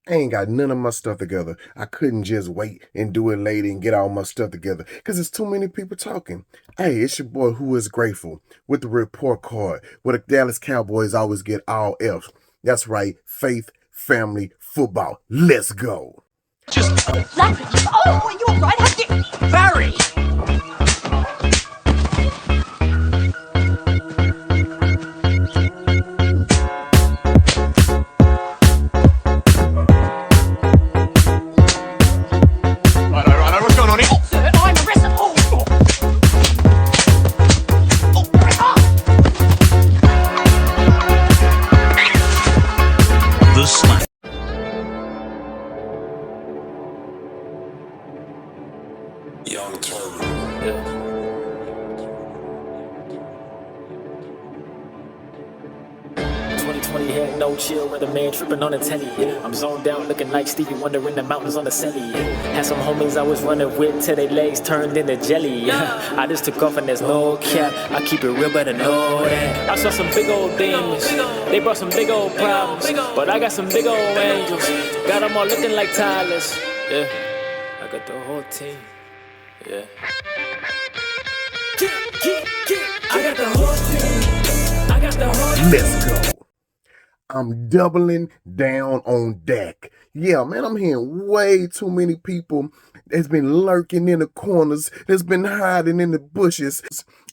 I ain't got none of my stuff together. I couldn't just wait and do it later and get all my stuff together because there's too many people talking. Hey, it's your boy Who Is Grateful with the report card where the Dallas Cowboys always get all F's. That's right, faith, family, football. Let's go. Just Larry, oh, you're right. How did Barry? What's going on here? Sir, I'm arrested. The Slam. Young Turbo. Yeah. Had no chill with a man tripping on a telly. I'm zoned out looking like Stevie Wonder in the mountains on the celly. Had some homies I was running with till their legs turned into jelly. I just took off and there's no cap. I keep it real, better know that. I saw some big old demons. They brought some big old problems, but I got some big old angels. Got them all looking like Tyler's. Yeah, I got the whole team. Yeah. I got the whole team. I got the whole team. Let's go. I'm doubling down on Dak. Yeah, man, I'm hearing way too many people that's been lurking in the corners, that's been hiding in the bushes.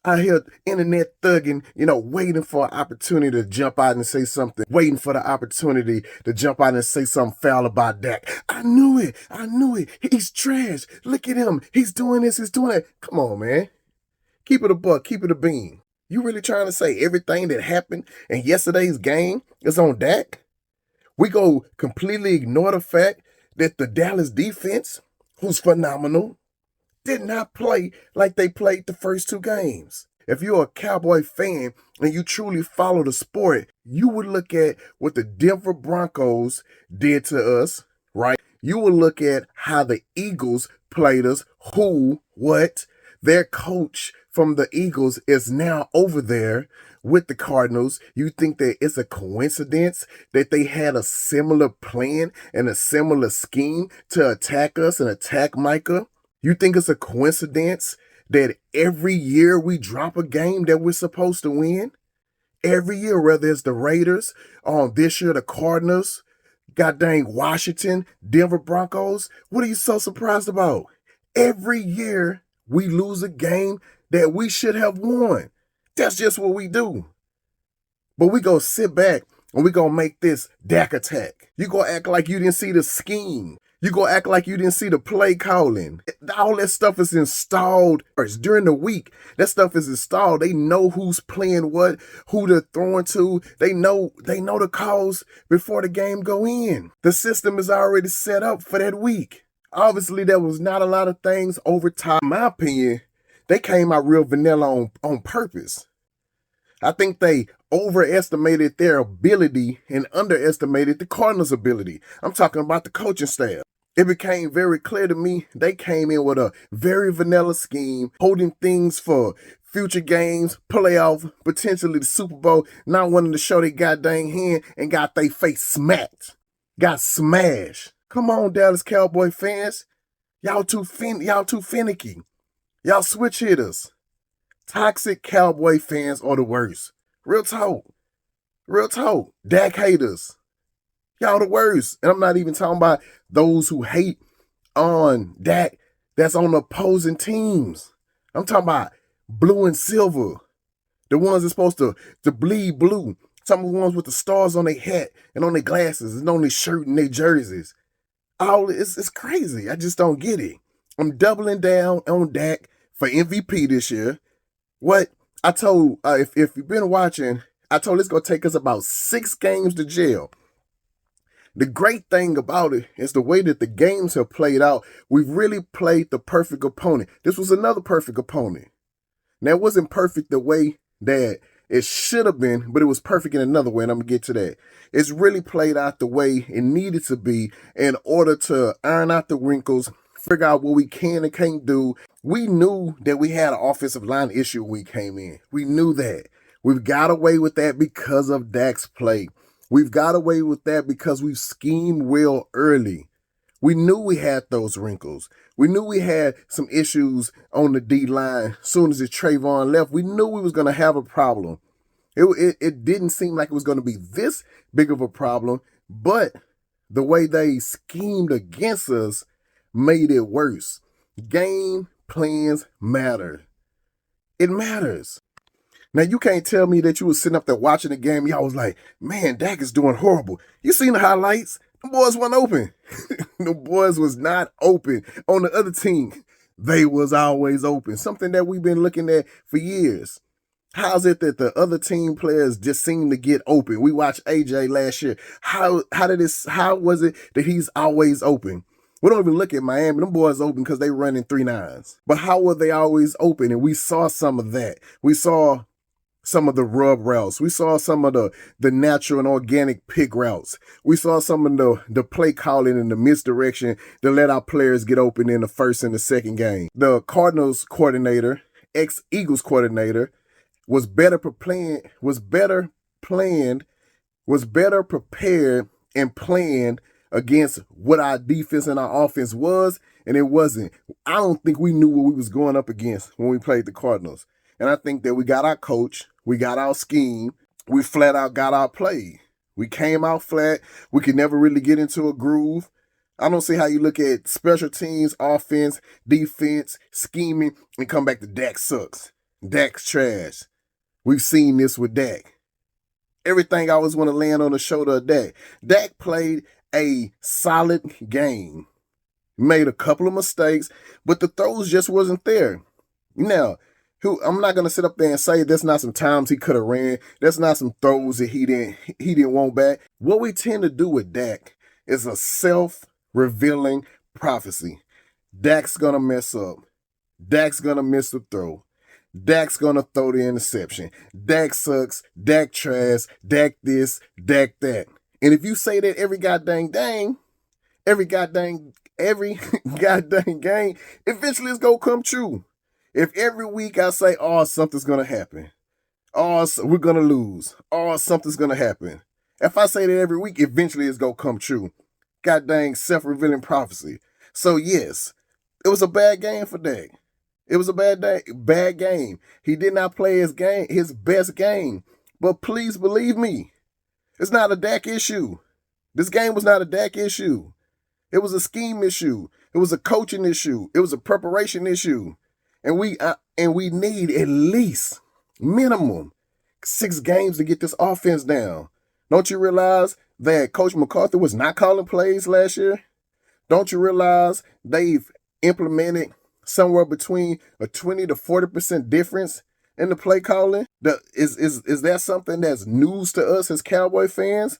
I hear internet thugging, waiting for an opportunity to jump out and say something, waiting for the opportunity to jump out and say something foul about Dak. I knew it. He's trash. Look at him. He's doing this, he's doing that. Come on, man. Keep it a buck, keep it a bean. You really trying to say everything that happened in yesterday's game is on Dak? We go completely ignore the fact that the Dallas defense, who's phenomenal, did not play like they played the first two games. If you're a Cowboy fan and you truly follow the sport, you would look at what the Denver Broncos did to us, right? You would look at how the Eagles played us, their coach from the Eagles is now over there with the Cardinals. You think that it's a coincidence that they had a similar plan and a similar scheme to attack us and attack Micah? You think it's a coincidence that every year we drop a game that we're supposed to win? Every year, whether it's the Raiders, this year the Cardinals, god dang Washington, Denver Broncos. What are you so surprised about? Every year we lose a game that we should have won. That's just what we do. But we go sit back and we gonna make this Dak attack. You gonna act like you didn't see the scheme. You gonna act like you didn't see the play calling. All that stuff is installed during the week. That stuff is installed. They know who's playing what, who they're throwing to. They know the calls before the game go in. The system is already set up for that week. Obviously, there was not a lot of things over time. In my opinion, they came out real vanilla on purpose. I think they overestimated their ability and underestimated the Cardinals' ability. I'm talking about the coaching staff. It became very clear to me they came in with a very vanilla scheme, holding things for future games, playoff, potentially the Super Bowl, not wanting to show their goddamn hand and got their face smacked. Got smashed. Come on, Dallas Cowboy fans. Y'all too finicky. Y'all switch hitters. Toxic Cowboy fans are the worst. Real talk. Dak haters. Y'all the worst. And I'm not even talking about those who hate on Dak that's on the opposing teams. I'm talking about blue and silver. The ones that's supposed to bleed blue. Some of the ones with the stars on their hat and on their glasses and on their shirt and their jerseys. It's crazy. I just don't get it. I'm doubling down on Dak for MVP this year. What I told, if you've been watching, I told it's going to take us about 6 games to jail. The great thing about it is the way that the games have played out. We've really played the perfect opponent. This was another perfect opponent. Now, it wasn't perfect the way that it should have been, but it was perfect in another way, and I'm going to get to that. It's really played out the way it needed to be in order to iron out the wrinkles, figure out what we can and can't do. We knew that we had an offensive line issue when we came in. We knew that. We've got away with that because of Dak's play. We've got away with that because we've schemed well early. We knew we had those wrinkles. We knew we had some issues on the D line. As soon as Trayvon left, we knew we was going to have a problem. It didn't seem like it was going to be this big of a problem, but the way they schemed against us made it worse. Game plans matter. It matters. Now, you can't tell me that you was sitting up there watching the game. Y'all was like, man, Dak is doing horrible. You seen the highlights? The boys weren't open. The boys was not open. On the other team, they was always open. Something that we've been looking at for years. How's it that the other team players just seem to get open? We watched AJ last year. How was it that he's always open? We don't even look at Miami. Them boys open because they running 3.9s. But how were they always open? And we saw some of that. We saw some of the rub routes. We saw some of the natural and organic pick routes. We saw some of the play calling and the misdirection to let our players get open in the first and the second game. The Cardinals coordinator, ex-Eagles coordinator, was better prepared and planned against what our defense and our offense was, and it wasn't. I don't think we knew what we was going up against when we played the Cardinals. And I think that we got our coach, we got our scheme, we flat out got our play. We came out flat. We could never really get into a groove. I don't see how you look at special teams, offense, defense, scheming, and come back to Dak sucks. Dak's trash. We've seen this with Dak. Everything I always want to land on the shoulder of Dak. Dak played a solid game. Made a couple of mistakes, but the throws just wasn't there. Now, I'm not gonna sit up there and say that's not some times he could have ran. That's not some throws that he didn't want back. What we tend to do with Dak is a self-revealing prophecy. Dak's gonna mess up. Dak's gonna miss the throw. Dak's gonna throw the interception. Dak sucks. Dak trash. Dak this. Dak that. And if you say that every goddamn game, eventually it's gonna come true. If every week I say, oh, something's going to happen. Oh, we're going to lose. Oh, something's going to happen. If I say that every week, eventually it's going to come true. God dang self-revealing prophecy. So, yes, it was a bad game for Dak. It was a bad game. He did not play his best game. But please believe me, it's not a Dak issue. This game was not a Dak issue. It was a scheme issue. It was a coaching issue. It was a preparation issue. And we need at least minimum 6 games to get this offense down. Don't you realize that Coach McCarthy was not calling plays last year? Don't you realize they've implemented somewhere between a 20 to 40% difference in the play calling? Is that something that's news to us as Cowboy fans?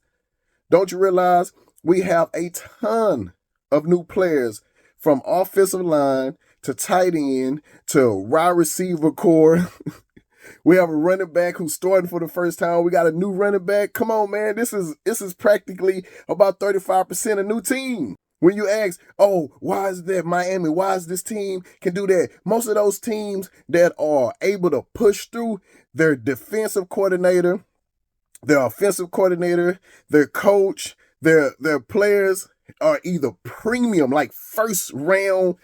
Don't you realize we have a ton of new players from offensive line to tight end, to wide receiver core. We have a running back who's starting for the first time. We got a new running back. Come on, man. This is practically about 35% a new team. When you ask, oh, why is that Miami? Why is this team can do that? Most of those teams that are able to push through, their defensive coordinator, their offensive coordinator, their coach, their players are either premium, like first round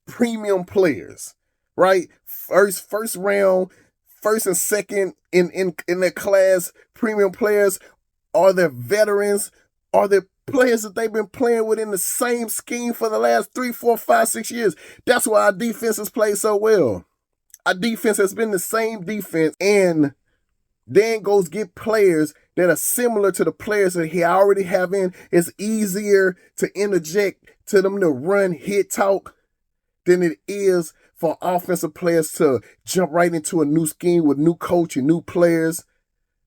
premium players, right? First round, first and second in their class, premium players, are their veterans, are their players that they've been playing within the same scheme for the last 3, 4, 5, 6 years. That's why our defense has played so well. Our defense has been the same defense, and then goes get players that are similar to the players that he already have in. It's easier to interject to them to run, hit, talk, than it is for offensive players to jump right into a new scheme with new coach and new players.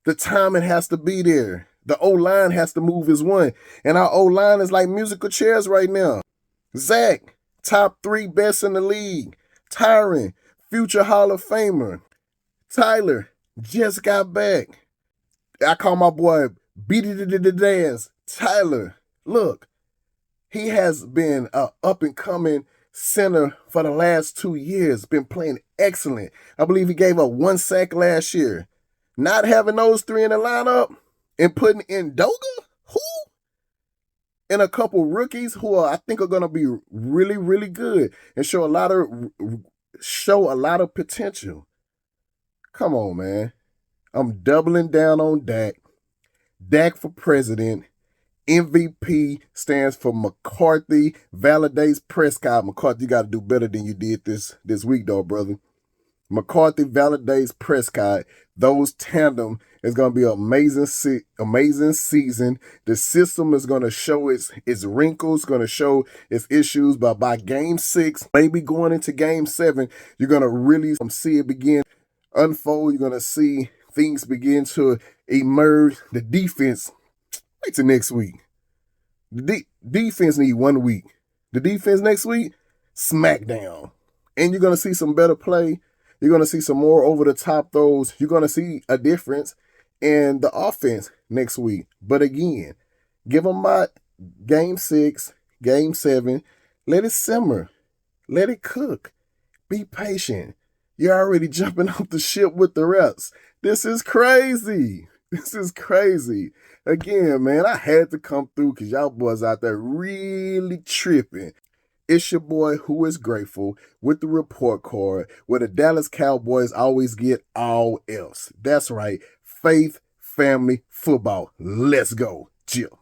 The timing has to be there. The O-line has to move as one. And our O-line is like musical chairs right now. Zach, top 3 best in the league. Tyron, future Hall of Famer. Tyler, just got back. I call my boy Beady the Dance. Tyler, look, he has been an up-and-coming center for the last 2 years, been playing excellent. I believe he gave up 1 sack last year. Not having those 3 in the lineup, and putting in Doga, who? And a couple rookies who I think are going to be really, really good and show a lot of potential. Come on, man. I'm doubling down on Dak. Dak for president. MVP stands for McCarthy. Validates Prescott. McCarthy, you got to do better than you did this week, though, brother. McCarthy validates Prescott. Those tandem is going to be an amazing season. The system is going to show its wrinkles, going to show its issues. But by game 6, maybe going into game 7, you're going to really see it begin unfold. You're going to see things begin to emerge. The defense, wait till next week. The defense need 1 week. The defense next week, smackdown. And you're going to see some better play. You're going to see some more over-the-top throws. You're going to see a difference in the offense next week. But again, give them my game 6, game 7. Let it simmer. Let it cook. Be patient. You're already jumping off the ship with the reps. This is crazy. This is crazy. Again, man, I had to come through because y'all boys out there really tripping. It's your boy Who Is Grateful with the report card where the Dallas Cowboys always get all else. That's right. Faith, family, football. Let's go. Chill.